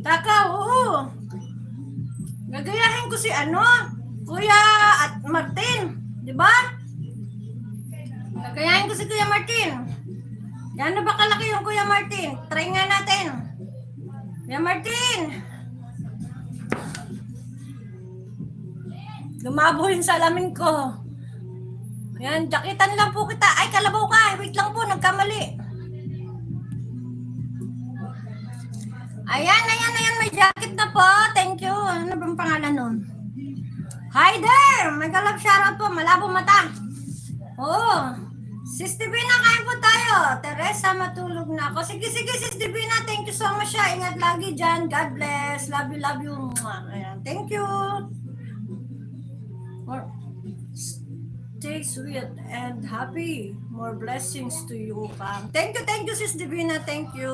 Taka, oo. Gagayahin ko si Kuya at Martin. Di ba? Gagayahin ko si Kuya Martin. Gano'n ba kalaki yung Kuya Martin? Try nga natin. Kuya Martin! Lumabo yung salamin ko. Ayan, jakitan lang po kita. Ay, kalabaw ka. Wait lang po, nagkamali. Ayan. May jacket na po. Thank you. Ano bang pangalan nun? Hi there! May galap shoutout po. Malabo mata. Oo. Sis Divina, kain po tayo. Teresa, matulog na ako. Sige, Sis Divina. Thank you so much. Ingat lagi dyan. God bless. Love you. Ayan. Thank you. Stay sweet and happy. More blessings to you, Pam. Thank you, Sis Divina. Thank you.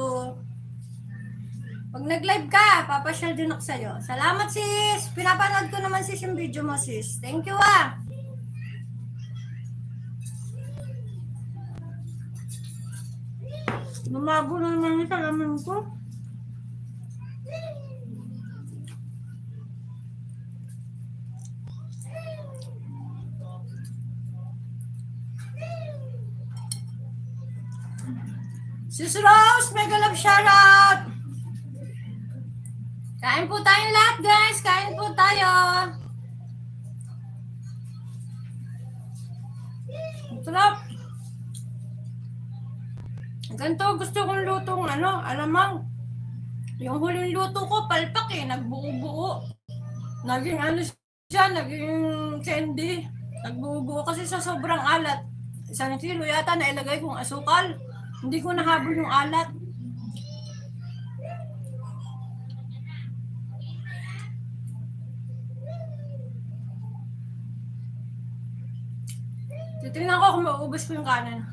Pag nag-live ka, papasyal din ako sa'yo. Salamat, sis. Pinapanood ko naman, sis, yung video mo, sis. Thank you, Lumabo na naman yung salamin ko. Sis Rose, mega love shoutout! Kain po tayong lahat, guys. Kain po tayo. Sarap. Ganito, gusto kong lutong alamang. Yung huling luto ko, palpak nagbuo-buo. Naging siya, naging candy. Nagbuo-buo kasi sa sobrang alat. 1 kilo yata na ilagay kong asukal. Hindi ko nahabol yung alat. Titingnan ko kung mauubos ko yung kanin.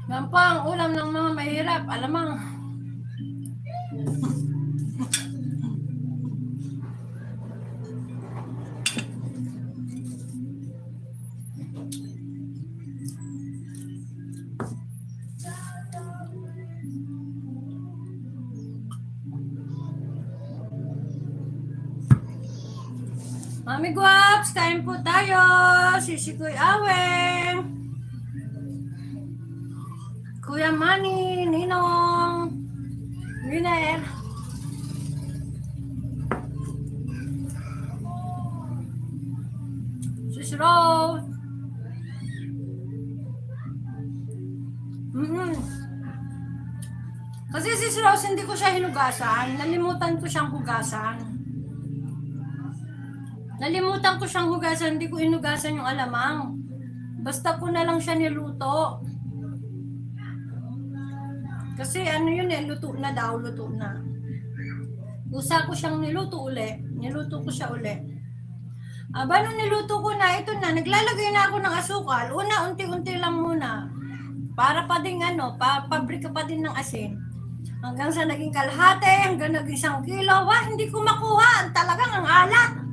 Yan pa ang ulam ng mga mahirap. Alamang. Mami Guaps, kain po tayo. Sisikoy Aweng. Kuya Manny, Ninong, Winer. Sis Rose. Kasi sis Rose, hindi ko siya hinugasan. Nalimutan ko siyang hugasan. Hindi ko hinugasan yung alamang. Basta ko na lang siya niluto. Kasi luto na daw. Usa ko siyang niluto ko siya uli. Nung niluto ko na, ito na, naglalagay na ako ng asukal. Una, unti-unti lang muna. Para pa din pabrika pa din ng asin. Hanggang sa naging kalahati, hanggang naging 1 kilo. Hindi ko makuha. Talagang ang alat.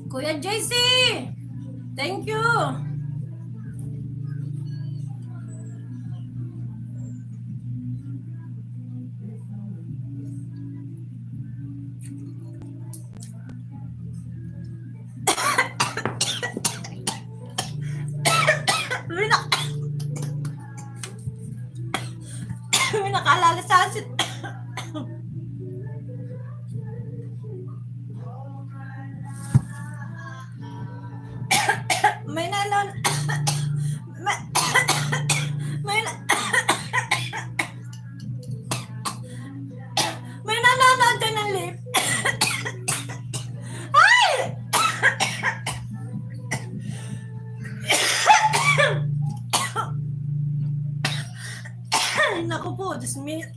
Kuya JC, thank you. May nakaalala sa asin. May nanonood din ng lip. Ay! Naku po, 2 minutes.